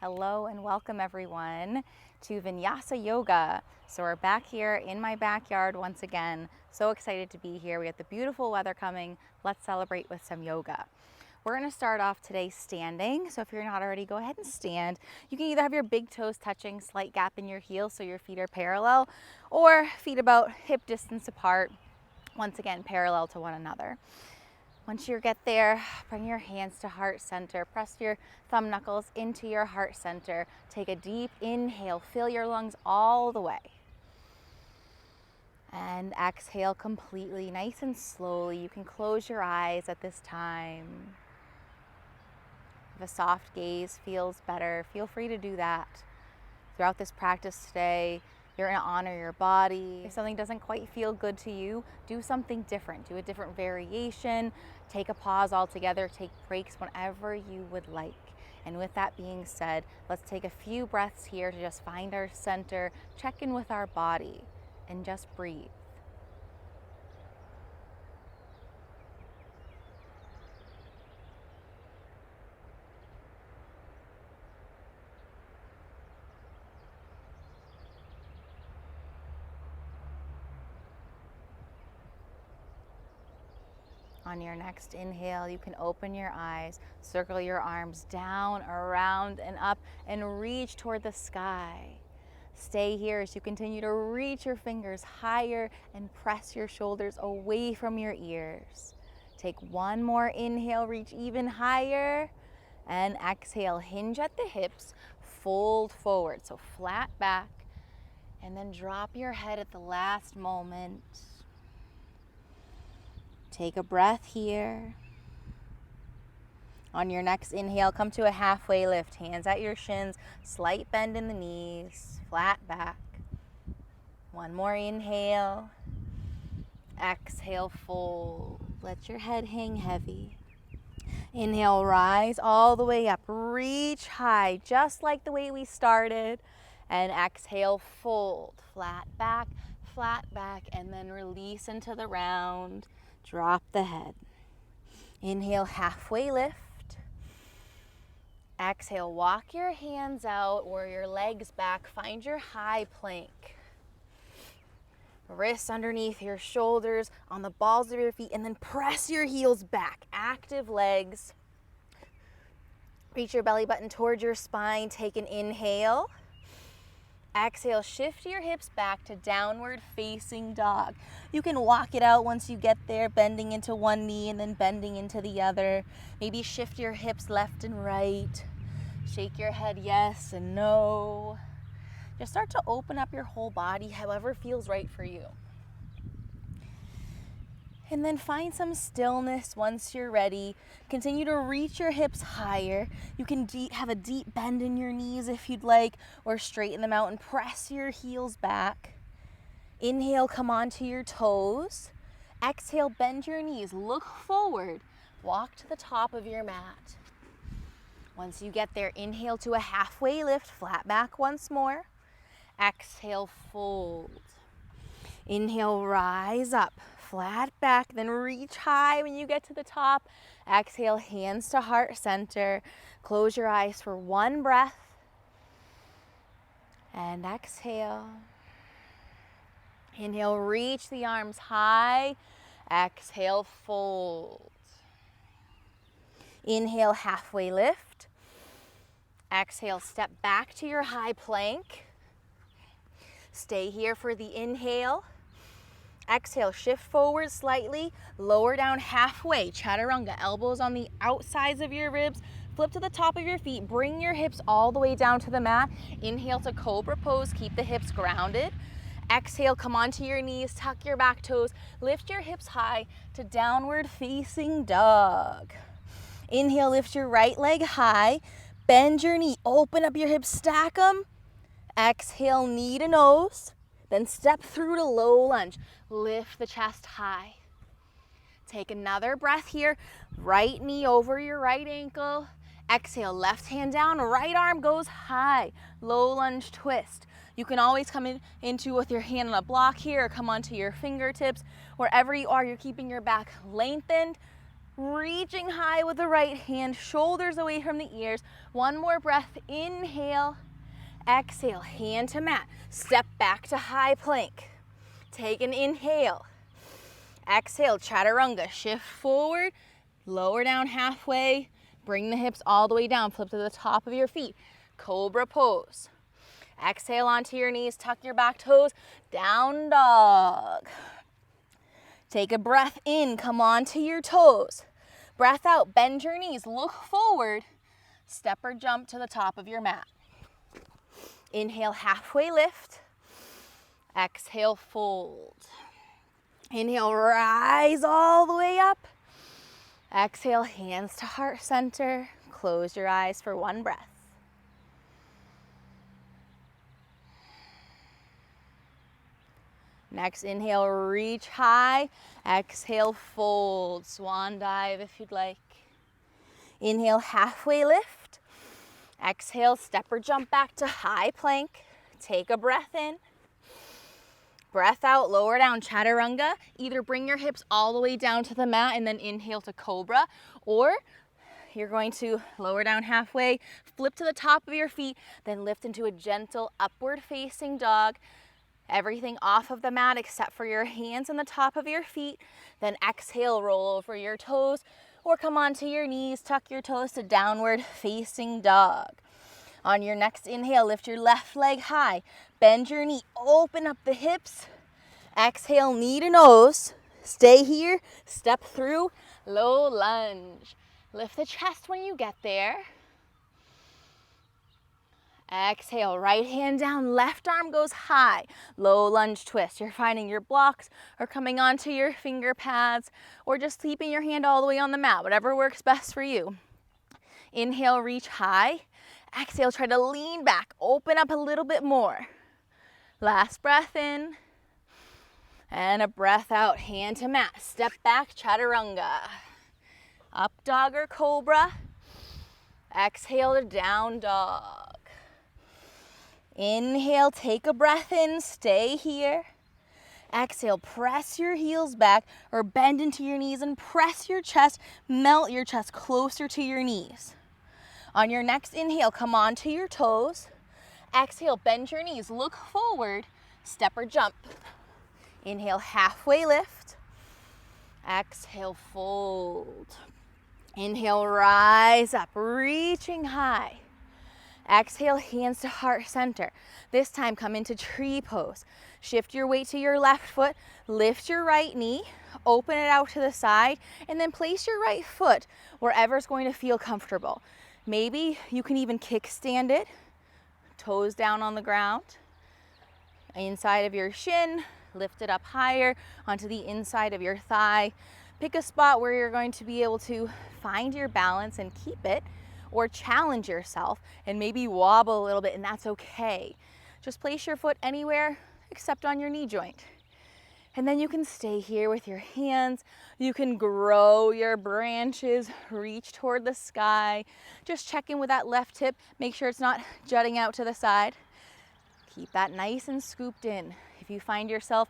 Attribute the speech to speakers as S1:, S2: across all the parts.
S1: Hello and welcome everyone to Vinyasa Yoga. So we're back here in my backyard once again. So excited to be here. We have the beautiful weather coming. Let's celebrate with some yoga. We're going to start off today standing. So if you're not already, go ahead and stand. You can either have your big toes touching, slight gap in your heels so your feet are parallel, or feet about hip distance apart, once again parallel to one another. Once you get there, bring your hands to heart center. Press your thumb knuckles into your heart center. Take a deep inhale. Fill your lungs all the way. And exhale completely, nice and slowly. You can close your eyes at this time. If a soft gaze feels better, feel free to do that. Throughout this practice today, you're going to honor your body. If something doesn't quite feel good to you, do something different. Do a different variation. Take a pause altogether. Take breaks whenever you would like. And with that being said, let's take a few breaths here to just find our center, check in with our body, and just breathe. On your next inhale, you can open your eyes, circle your arms down, around, and up, and reach toward the sky. Stay here as you continue to reach your fingers higher and press your shoulders away from your ears. Take one more inhale, reach even higher, and exhale, hinge at the hips, fold forward, so flat back, and then drop your head at the last moment. Take a breath here. On your next inhale, come to a halfway lift. Hands at your shins, slight bend in the knees, flat back. One more inhale. Exhale, fold. Let your head hang heavy. Inhale, rise all the way up. Reach high, just like the way we started. And exhale, fold. Flat back, and then release into the round. Drop the head. Inhale, halfway lift. Exhale, walk your hands out or your legs back. Find your high plank. Wrists underneath your shoulders, on the balls of your feet, and then press your heels back. Active legs. Reach your belly button towards your spine. Take an inhale. Exhale, shift your hips back to downward facing dog. You can walk it out once you get there, bending into one knee and then bending into the other. Maybe shift your hips left and right. Shake your head yes and no. Just start to open up your whole body, however feels right for you. And then find some stillness once you're ready. Continue to reach your hips higher. You can have a deep bend in your knees if you'd like, or straighten them out and press your heels back. Inhale, come onto your toes. Exhale, bend your knees. Look forward. Walk to the top of your mat. Once you get there, inhale to a halfway lift. Flat back once more. Exhale, fold. Inhale, rise up. Flat back, then reach high when you get to the top. Exhale, hands to heart center. Close your eyes for one breath. And exhale. Inhale, reach the arms high. Exhale, fold. Inhale, halfway lift. Exhale, step back to your high plank. Stay here for the inhale. Exhale, shift forward slightly, lower down halfway, chaturanga, elbows on the outsides of your ribs, flip to the top of your feet, bring your hips all the way down to the mat. Inhale to cobra pose, keep the hips grounded. Exhale, come onto your knees, tuck your back toes, lift your hips high to downward facing dog. Inhale, lift your right leg high, bend your knee, open up your hips, stack them. Exhale, knee to nose. Then step through to low lunge. Lift the chest high. Take another breath here. Right knee over your right ankle. Exhale, left hand down, right arm goes high. Low lunge twist. You can always come into with your hand on a block here or come onto your fingertips. Wherever you are, you're keeping your back lengthened. Reaching high with the right hand, shoulders away from the ears. One more breath, inhale, exhale, hand to mat. Step back to high plank. Take an inhale. Exhale, chaturanga, shift forward, lower down halfway, bring the hips all the way down, flip to the top of your feet. Cobra pose. Exhale onto your knees, tuck your back toes, down dog. Take a breath in, come onto your toes. Breath out, bend your knees, look forward, step or jump to the top of your mat. Inhale, halfway lift. Exhale, fold. Inhale, rise all the way up. Exhale, hands to heart center. Close your eyes for one breath. Next inhale, reach high. Exhale, fold. Swan dive if you'd like. Inhale, halfway lift. Exhale, step or jump back to high plank. Take a breath in. Breath out, lower down, chaturanga. Either bring your hips all the way down to the mat and then inhale to cobra, or you're going to lower down halfway, flip to the top of your feet, then lift into a gentle upward facing dog. Everything off of the mat except for your hands on the top of your feet. Then exhale, roll over your toes or come onto your knees, tuck your toes to downward facing dog. On your next inhale, lift your left leg high, bend your knee, open up the hips. Exhale, knee to nose. Stay here, step through, low lunge. Lift the chest when you get there. Exhale, right hand down, left arm goes high. Low lunge twist. You're finding your blocks or coming onto your finger pads or just keeping your hand all the way on the mat, whatever works best for you. Inhale, reach high. Exhale, try to lean back, open up a little bit more. Last breath in and a breath out, hand to mat. Step back, chaturanga. Up dog or cobra. Exhale to down dog. Inhale, take a breath in, stay here. Exhale, press your heels back or bend into your knees and press your chest, melt your chest closer to your knees. On your next inhale, come onto your toes. Exhale, bend your knees, look forward, step or jump. Inhale, halfway lift. Exhale, fold. Inhale, rise up, reaching high. Exhale, hands to heart center. This time, come into tree pose. Shift your weight to your left foot, lift your right knee, open it out to the side, and then place your right foot wherever's going to feel comfortable. Maybe you can even kickstand it, toes down on the ground, inside of your shin, lift it up higher onto the inside of your thigh. Pick a spot where you're going to be able to find your balance and keep it, or challenge yourself and maybe wobble a little bit, and that's okay. Just place your foot anywhere except on your knee joint. And then you can stay here with your hands. You can grow your branches, reach toward the sky. Just check in with that left hip. Make sure it's not jutting out to the side. Keep that nice and scooped in. If you find yourself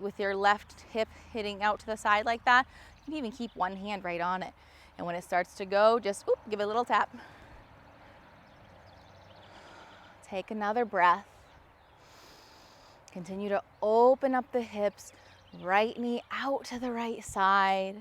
S1: with your left hip hitting out to the side like that, you can even keep one hand right on it. And when it starts to go, just give it a little tap. Take another breath. Continue to open up the hips, right knee out to the right side.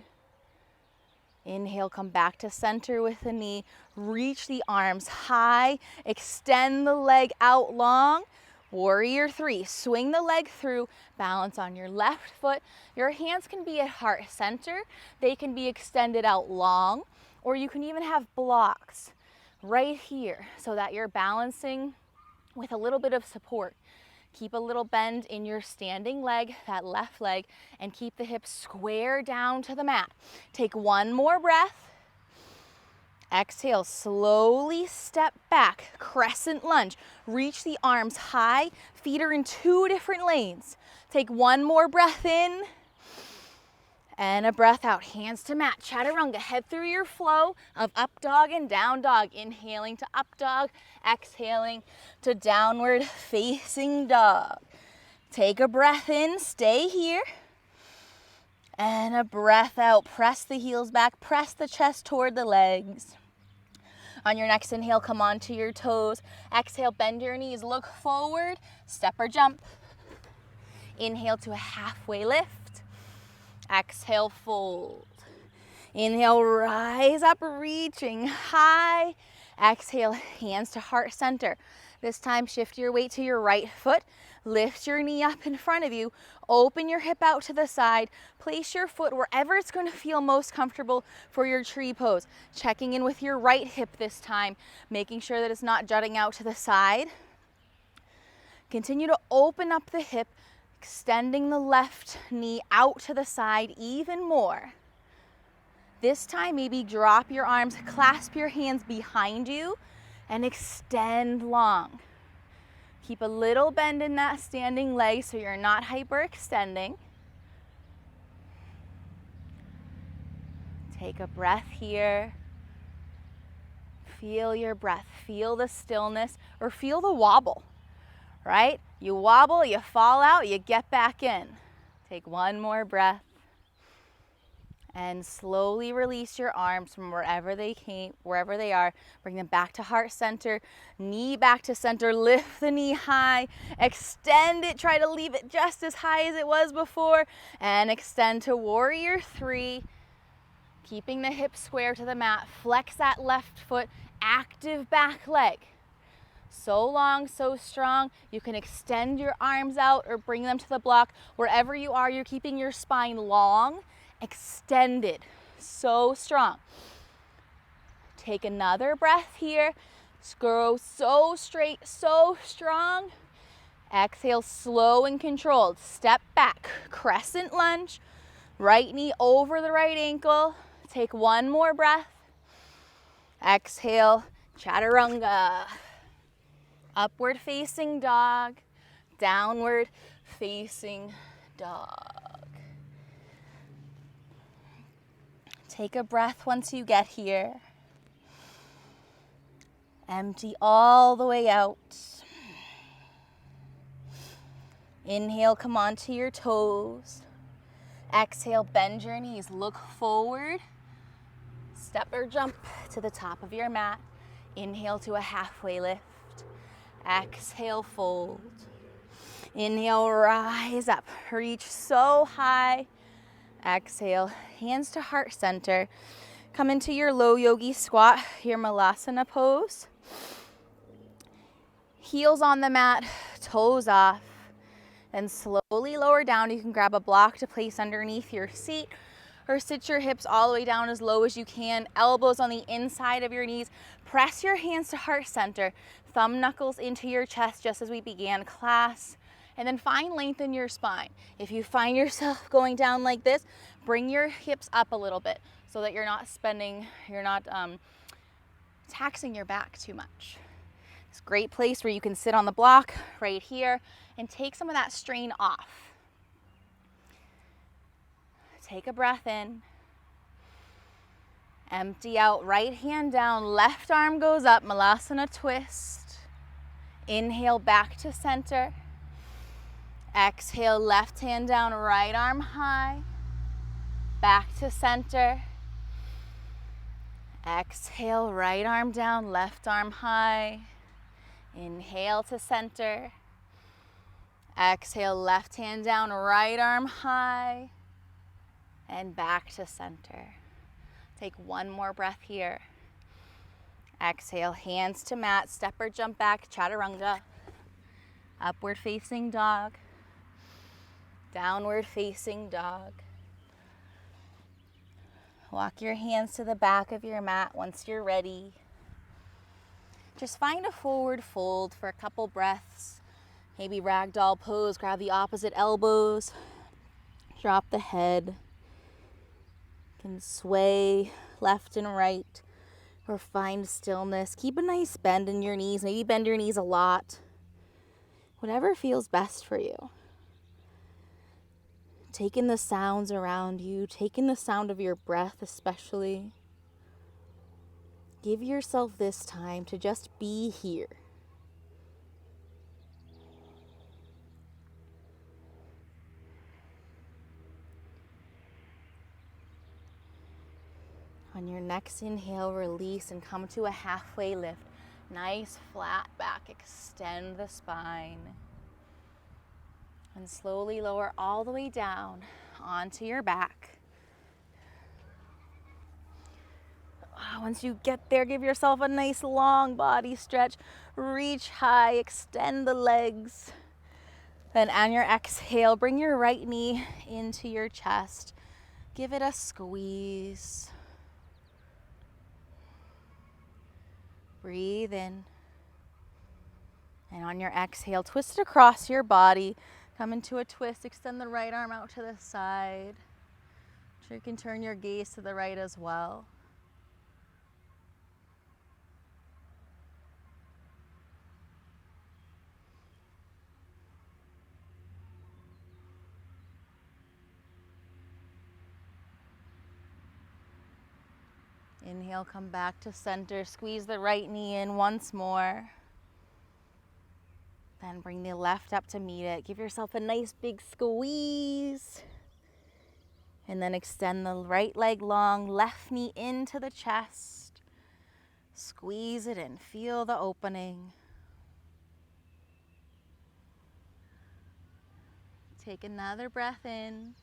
S1: Inhale, come back to center with the knee. Reach the arms high, extend the leg out long. Warrior three, swing the leg through, balance on your left foot. Your hands can be at heart center. They can be extended out long, or you can even have blocks right here so that you're balancing with a little bit of support. Keep a little bend in your standing leg, that left leg, and keep the hips square down to the mat. Take one more breath. Exhale, slowly step back, crescent lunge. Reach the arms high, feet are in two different lanes. Take one more breath in and a breath out, hands to mat, chaturanga. Head through your flow of up dog and down dog. Inhaling to up dog, exhaling to downward facing dog. Take a breath in, stay here. And a breath out. Press the heels back. Press the chest toward the legs. On your next inhale, come onto your toes. Exhale, bend your knees. Look forward. Step or jump. Inhale to a halfway lift. Exhale, fold. Inhale, rise up, reaching high. Exhale, hands to heart center. This time, shift your weight to your right foot. Lift your knee up in front of you. Open your hip out to the side. Place your foot wherever it's going to feel most comfortable for your tree pose. Checking in with your right hip this time, making sure that it's not jutting out to the side. Continue to open up the hip, extending the left knee out to the side even more. This time, maybe drop your arms, clasp your hands behind you, and extend long. Keep a little bend in that standing leg so you're not hyperextending. Take a breath here. Feel your breath. Feel the stillness, or feel the wobble, right? You wobble, you fall out, you get back in. Take one more breath. And slowly release your arms from wherever they came, wherever they are. Bring them back to heart center, knee back to center. Lift the knee high, extend it. Try to leave it just as high as it was before, and extend to warrior three. Keeping the hips square to the mat. Flex that left foot, active back leg. So long, so strong. You can extend your arms out or bring them to the block. Wherever you are, you're keeping your spine long, extended, so strong. Take another breath here. Grow so straight, so strong. Exhale, slow and controlled. Step back, crescent lunge. Right knee over the right ankle. Take one more breath. Exhale, chaturanga. Upward facing dog, downward facing dog. Take a breath once you get here. Empty all the way out. Inhale, come onto your toes. Exhale, bend your knees, look forward. Step or jump to the top of your mat. Inhale to a halfway lift. Exhale, fold. Inhale, rise up, reach so high. Exhale, hands to heart center. Come into your low yogi squat, your malasana pose. Heels on the mat, toes off, and slowly lower down. You can grab a block to place underneath your seat, or sit your hips all the way down as low as you can. Elbows on the inside of your knees. Press your hands to heart center. Thumb knuckles into your chest just as we began class. And then find length in your spine. If you find yourself going down like this, bring your hips up a little bit so that you're not taxing your back too much. It's a great place where you can sit on the block right here and take some of that strain off. Take a breath in. Empty out, right hand down, left arm goes up, malasana twist. Inhale back to center. Exhale, left hand down, right arm high. Back to center. Exhale, right arm down, left arm high. Inhale to center. Exhale, left hand down, right arm high. And back to center. Take one more breath here. Exhale, hands to mat, step or jump back, chaturanga. Upward facing dog. Downward facing dog. Walk your hands to the back of your mat once you're ready. Just find a forward fold for a couple breaths. Maybe ragdoll pose, grab the opposite elbows. Drop the head. You can sway left and right or find stillness. Keep a nice bend in your knees. Maybe bend your knees a lot. Whatever feels best for you. Take in the sounds around you. Take in the sound of your breath especially. Give yourself this time to just be here. On your next inhale, release and come to a halfway lift. Nice flat back, extend the spine. And slowly lower all the way down onto your back. Once you get there, give yourself a nice long body stretch. Reach high, extend the legs. Then on your exhale, bring your right knee into your chest. Give it a squeeze. Breathe in. And on your exhale, twist it across your body. Come into a twist. Extend the right arm out to the side. So you can turn your gaze to the right as well. Inhale, come back to center. Squeeze the right knee in once more. Then bring the left up to meet it. Give yourself a nice big squeeze. And then extend the right leg long, left knee into the chest. Squeeze it in. Feel the opening. Take another breath in.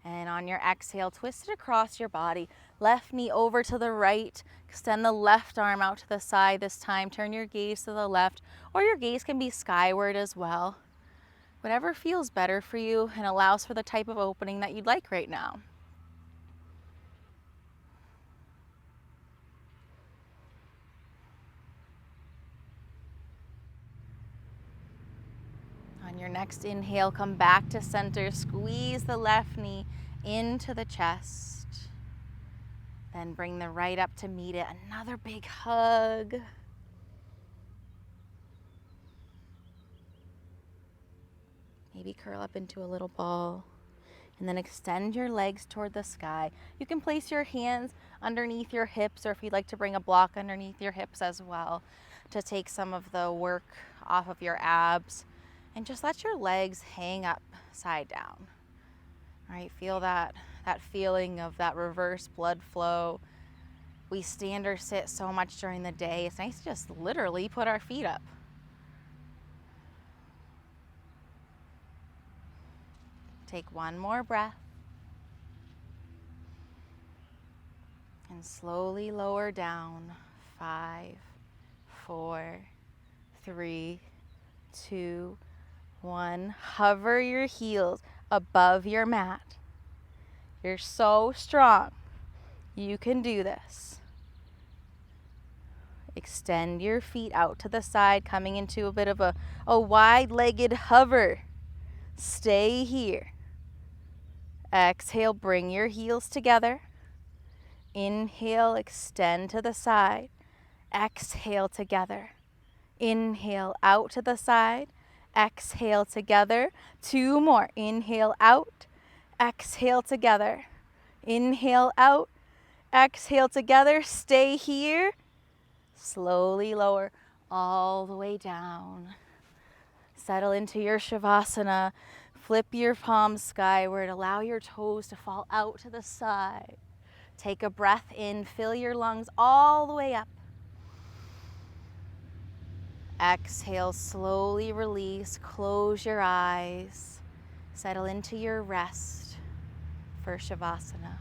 S1: And on your exhale, twist it across your body. Left knee over to the right. Extend the left arm out to the side this time. Turn your gaze to the left, or your gaze can be skyward as well. Whatever feels better for you and allows for the type of opening that you'd like right now. On your next inhale, come back to center. Squeeze the left knee into the chest. Then bring the right up to meet it. Another big hug. Maybe curl up into a little ball. And then extend your legs toward the sky. You can place your hands underneath your hips, or if you'd like to bring a block underneath your hips as well, to take some of the work off of your abs. And just let your legs hang upside down. All right, feel that feeling of that reverse blood flow. We stand or sit so much during the day. It's nice to just literally put our feet up. Take one more breath. And slowly lower down. 5, 4, 3, 2, 1. Hover your heels above your mat. You're so strong. You can do this. Extend your feet out to the side, coming into a bit of a wide-legged hover. Stay here. Exhale, bring your heels together. Inhale, extend to the side. Exhale together. Inhale out to the side. Exhale together. 2 more. Inhale out. Exhale together. Inhale out. Exhale together. Stay here. Slowly lower all the way down. Settle into your Shavasana. Flip your palms skyward. Allow your toes to fall out to the side. Take a breath in. Fill your lungs all the way up. Exhale, slowly release. Close your eyes. Settle into your rest for Shavasana.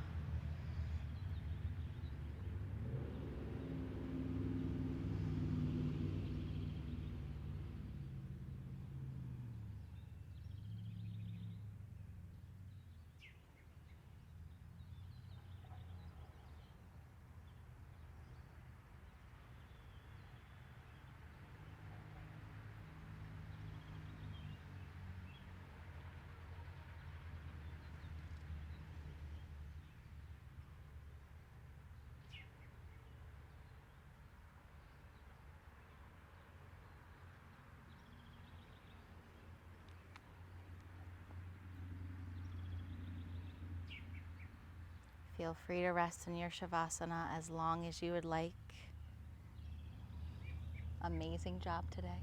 S1: Feel free to rest in your Shavasana as long as you would like. Amazing job today.